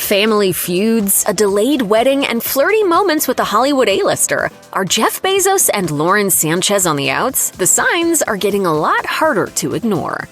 Family feuds, a delayed wedding, and flirty moments with a Hollywood A-lister. Are Jeff Bezos and Lauren Sanchez on the outs? The signs are getting a lot harder to ignore.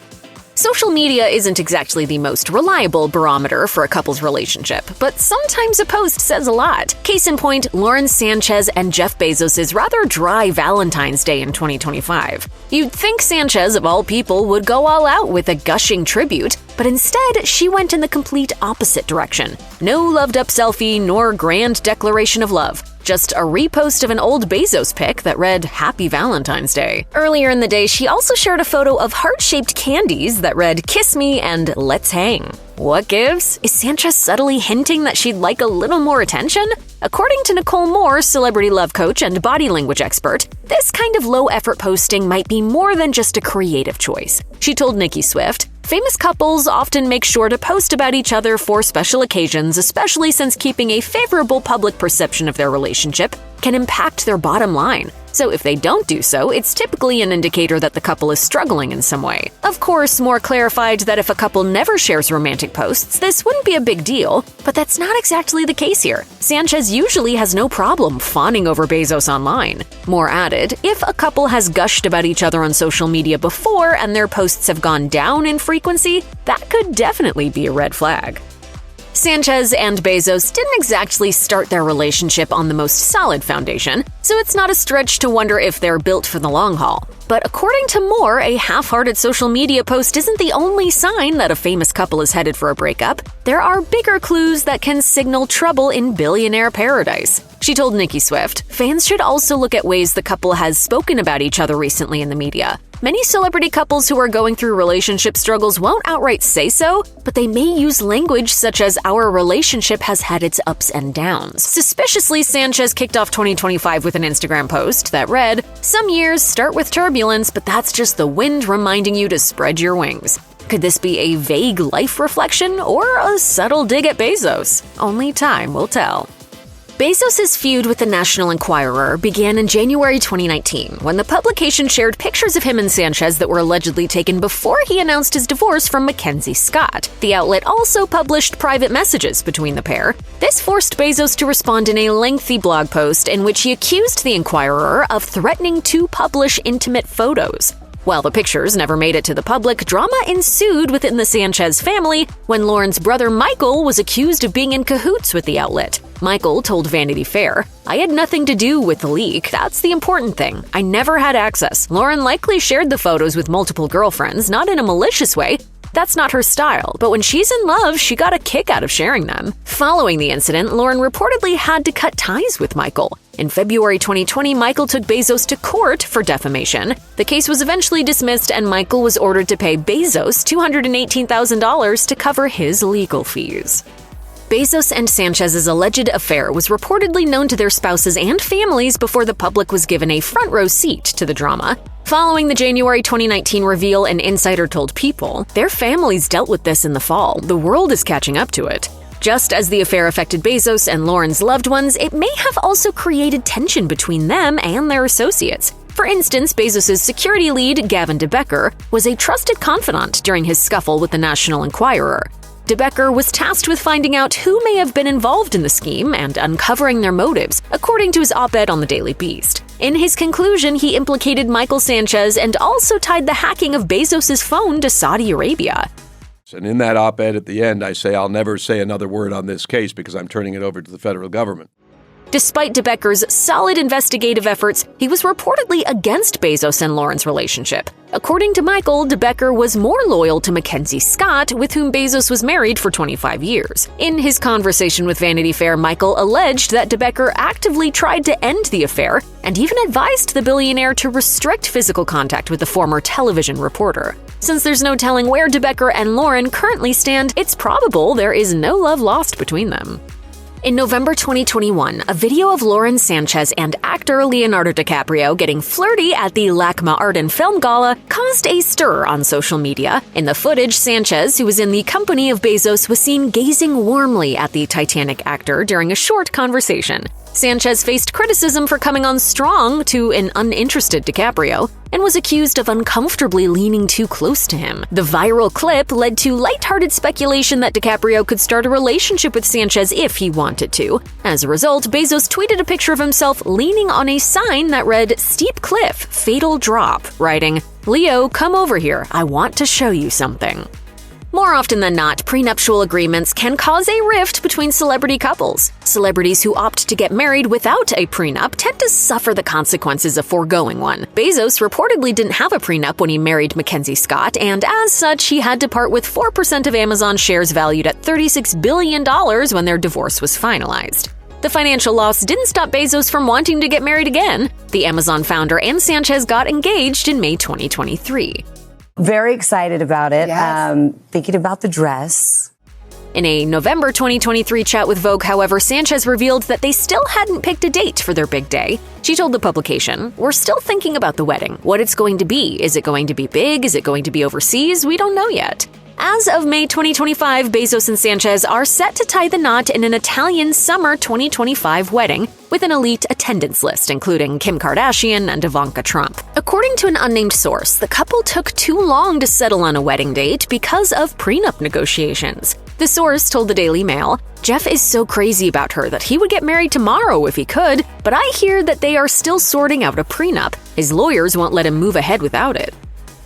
Social media isn't exactly the most reliable barometer for a couple's relationship, but sometimes a post says a lot. Case in point, Lauren Sanchez and Jeff Bezos' rather dry Valentine's Day in 2025. You'd think Sanchez, of all people, would go all out with a gushing tribute, but instead, she went in the complete opposite direction. No loved-up selfie nor grand declaration of love. Just a repost of an old Bezos pic that read, "Happy Valentine's Day." Earlier in the day, she also shared a photo of heart-shaped candies that read, "Kiss me and let's hang." What gives? Is Sanchez subtly hinting that she'd like a little more attention? According to Nicole Moore, celebrity love coach and body language expert, this kind of low-effort posting might be more than just a creative choice. She told Nicki Swift, "Famous couples often make sure to post about each other for special occasions, especially since keeping a favorable public perception of their relationship can impact their bottom line. So if they don't do so, it's typically an indicator that the couple is struggling in some way." Of course, Moore clarified that if a couple never shares romantic posts, this wouldn't be a big deal, but that's not exactly the case here. Sanchez usually has no problem fawning over Bezos online. Moore added, if a couple has gushed about each other on social media before and their posts have gone down in frequency, that could definitely be a red flag. Sanchez and Bezos didn't exactly start their relationship on the most solid foundation, so it's not a stretch to wonder if they're built for the long haul. But according to Moore, a half-hearted social media post isn't the only sign that a famous couple is headed for a breakup. There are bigger clues that can signal trouble in billionaire paradise. She told Nicki Swift, fans should also look at ways the couple has spoken about each other recently in the media. Many celebrity couples who are going through relationship struggles won't outright say so, but they may use language such as "our relationship has had its ups and downs." Suspiciously, Sanchez kicked off 2025 with an Instagram post that read, "Some years start with turbulence, but that's just the wind reminding you to spread your wings." Could this be a vague life reflection or a subtle dig at Bezos? Only time will tell. Bezos' feud with the National Enquirer began in January 2019, when the publication shared pictures of him and Sanchez that were allegedly taken before he announced his divorce from Mackenzie Scott. The outlet also published private messages between the pair. This forced Bezos to respond in a lengthy blog post in which he accused the Enquirer of threatening to publish intimate photos. While the pictures never made it to the public, drama ensued within the Sanchez family when Lauren's brother Michael was accused of being in cahoots with the outlet. Michael told Vanity Fair, "I had nothing to do with the leak. That's the important thing. I never had access. Lauren likely shared the photos with multiple girlfriends, not in a malicious way. That's not her style, but when she's in love, she got a kick out of sharing them." Following the incident, Lauren reportedly had to cut ties with Michael. In February 2020, Michael took Bezos to court for defamation. The case was eventually dismissed, and Michael was ordered to pay Bezos $218,000 to cover his legal fees. Bezos and Sanchez's alleged affair was reportedly known to their spouses and families before the public was given a front-row seat to the drama. Following the January 2019 reveal, an insider told People, their families dealt with this in the fall. The world is catching up to it. Just as the affair affected Bezos and Lauren's loved ones, it may have also created tension between them and their associates. For instance, Bezos' security lead, Gavin DeBecker, was a trusted confidant during his scuffle with the National Enquirer. DeBecker was tasked with finding out who may have been involved in the scheme and uncovering their motives, according to his op-ed on the Daily Beast. In his conclusion, he implicated Michael Sanchez and also tied the hacking of Bezos' phone to Saudi Arabia. And in that op-ed at the end, I say I'll never say another word on this case because I'm turning it over to the federal government. Despite DeBecker's solid investigative efforts, he was reportedly against Bezos and Lauren's relationship. According to Michael, DeBecker was more loyal to Mackenzie Scott, with whom Bezos was married for 25 years. In his conversation with Vanity Fair, Michael alleged that DeBecker actively tried to end the affair and even advised the billionaire to restrict physical contact with the former television reporter. Since there's no telling where DeBecker and Lauren currently stand, it's probable there is no love lost between them. In November 2021, a video of Lauren Sanchez and actor Leonardo DiCaprio getting flirty at the LACMA Art and Film Gala caused a stir on social media. In the footage, Sanchez, who was in the company of Bezos, was seen gazing warmly at the Titanic actor during a short conversation. Sanchez faced criticism for coming on strong to an uninterested DiCaprio and was accused of uncomfortably leaning too close to him. The viral clip led to lighthearted speculation that DiCaprio could start a relationship with Sanchez if he wanted to. As a result, Bezos tweeted a picture of himself leaning on a sign that read, "Steep cliff, fatal drop," writing, "Leo, come over here. I want to show you something." More often than not, prenuptial agreements can cause a rift between celebrity couples. Celebrities who opt to get married without a prenup tend to suffer the consequences of foregoing one. Bezos reportedly didn't have a prenup when he married Mackenzie Scott, and as such, he had to part with 4% of Amazon shares valued at $36 billion when their divorce was finalized. The financial loss didn't stop Bezos from wanting to get married again. The Amazon founder and Sanchez got engaged in May 2023. Very excited about it. Yes. Thinking about the dress. In a November 2023 chat with Vogue, however, Sanchez revealed that they still hadn't picked a date for their big day. She told the publication, "We're still thinking about the wedding, what it's going to be. Is it going to be big? Is it going to be overseas? We don't know yet." As of May 2025, Bezos and Sanchez are set to tie the knot in an Italian summer 2025 wedding with an elite attendance list, including Kim Kardashian and Ivanka Trump. According to an unnamed source, the couple took too long to settle on a wedding date because of prenup negotiations. The source told the Daily Mail, "Jeff is so crazy about her that he would get married tomorrow if he could, but I hear that they are still sorting out a prenup. His lawyers won't let him move ahead without it."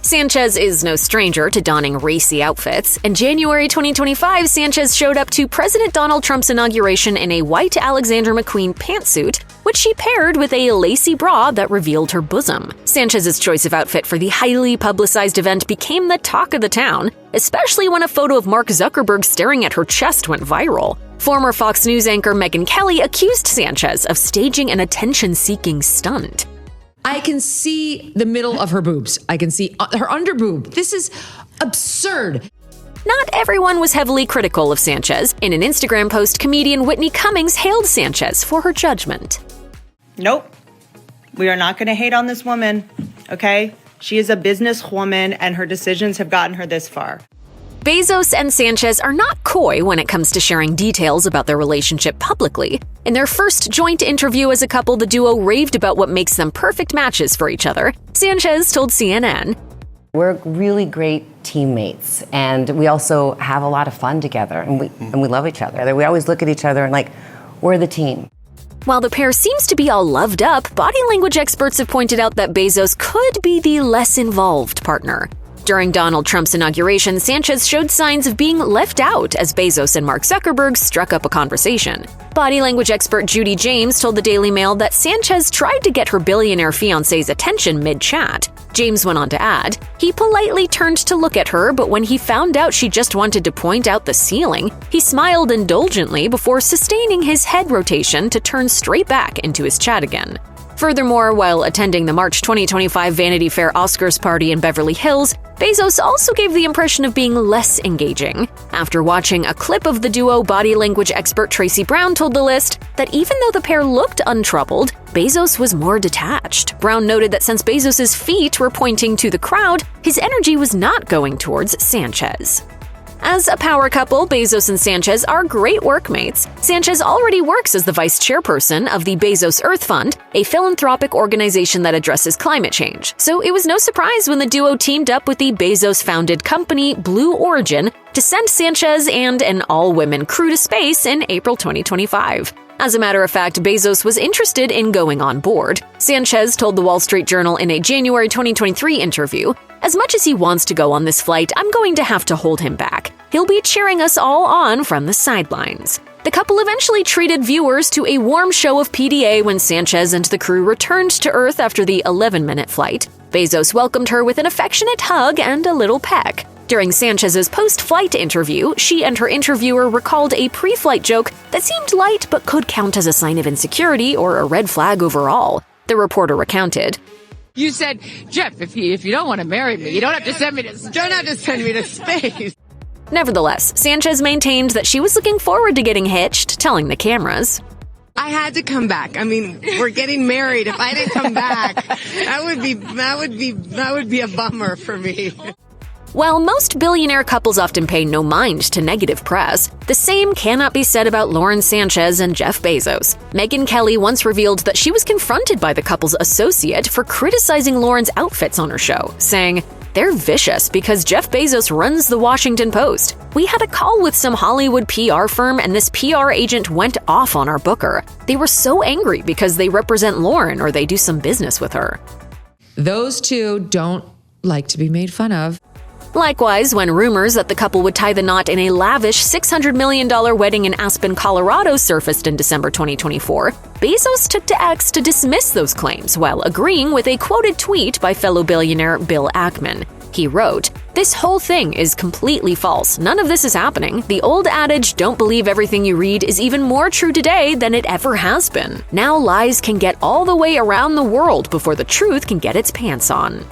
Sanchez is no stranger to donning racy outfits. In January 2025, Sanchez showed up to President Donald Trump's inauguration in a white Alexander McQueen pantsuit, which she paired with a lacy bra that revealed her bosom. Sanchez's choice of outfit for the highly publicized event became the talk of the town, especially when a photo of Mark Zuckerberg staring at her chest went viral. Former Fox News anchor Megyn Kelly accused Sanchez of staging an attention-seeking stunt. I can see the middle of her boobs. I can see her underboob. This is absurd. Not everyone was heavily critical of Sanchez. In an Instagram post, comedian Whitney Cummings hailed Sanchez for her judgment. Nope. We are not going to hate on this woman, okay? She is a businesswoman and her decisions have gotten her this far. Bezos and Sanchez are not coy when it comes to sharing details about their relationship publicly. In their first joint interview as a couple, the duo raved about what makes them perfect matches for each other. Sanchez told CNN, We're really great teammates, and we also have a lot of fun together, and we love each other. We always look at each other and like, we're the team. While the pair seems to be all loved up, body language experts have pointed out that Bezos could be the less involved partner. During Donald Trump's inauguration, Sanchez showed signs of being left out as Bezos and Mark Zuckerberg struck up a conversation. Body language expert Judy James told the Daily Mail that Sanchez tried to get her billionaire fiancé's attention mid-chat. James went on to add, "He politely turned to look at her, but when he found out she just wanted to point out the ceiling, he smiled indulgently before sustaining his head rotation to turn straight back into his chat again." Furthermore, while attending the March 2025 Vanity Fair Oscars party in Beverly Hills, Bezos also gave the impression of being less engaging. After watching a clip of the duo, body language expert Tracy Brown told the list that even though the pair looked untroubled, Bezos was more detached. Brown noted that since Bezos' feet were pointing to the crowd, his energy was not going towards Sanchez. As a power couple, Bezos and Sanchez are great workmates. Sanchez already works as the vice chairperson of the Bezos Earth Fund, a philanthropic organization that addresses climate change. So it was no surprise when the duo teamed up with the Bezos-founded company Blue Origin to send Sanchez and an all-women crew to space in April 2025. As a matter of fact, Bezos was interested in going on board. Sanchez told the Wall Street Journal in a January 2023 interview, "As much as he wants to go on this flight, I'm going to have to hold him back. He'll be cheering us all on from the sidelines." The couple eventually treated viewers to a warm show of PDA when Sanchez and the crew returned to Earth after the 11-minute flight. Bezos welcomed her with an affectionate hug and a little peck. During Sanchez's post-flight interview, she and her interviewer recalled a pre-flight joke that seemed light but could count as a sign of insecurity or a red flag overall. The reporter recounted, "You said, Jeff, if you don't want to marry me, you don't have to send me to space." Nevertheless, Sanchez maintained that she was looking forward to getting hitched, telling the cameras, "I had to come back. I mean, we're getting married. If I didn't come back, that would be a bummer for me." While most billionaire couples often pay no mind to negative press, the same cannot be said about Lauren Sanchez and Jeff Bezos. Megyn Kelly once revealed that she was confronted by the couple's associate for criticizing Lauren's outfits on her show, saying, "They're vicious because Jeff Bezos runs the Washington Post. We had a call with some Hollywood PR firm and this PR agent went off on our booker. They were so angry because they represent Lauren or they do some business with her." Those two don't like to be made fun of. Likewise, when rumors that the couple would tie the knot in a lavish $600 million wedding in Aspen, Colorado surfaced in December 2024, Bezos took to X to dismiss those claims while agreeing with a quoted tweet by fellow billionaire Bill Ackman. He wrote, "This whole thing is completely false. None of this is happening. The old adage, don't believe everything you read, is even more true today than it ever has been. Now lies can get all the way around the world before the truth can get its pants on."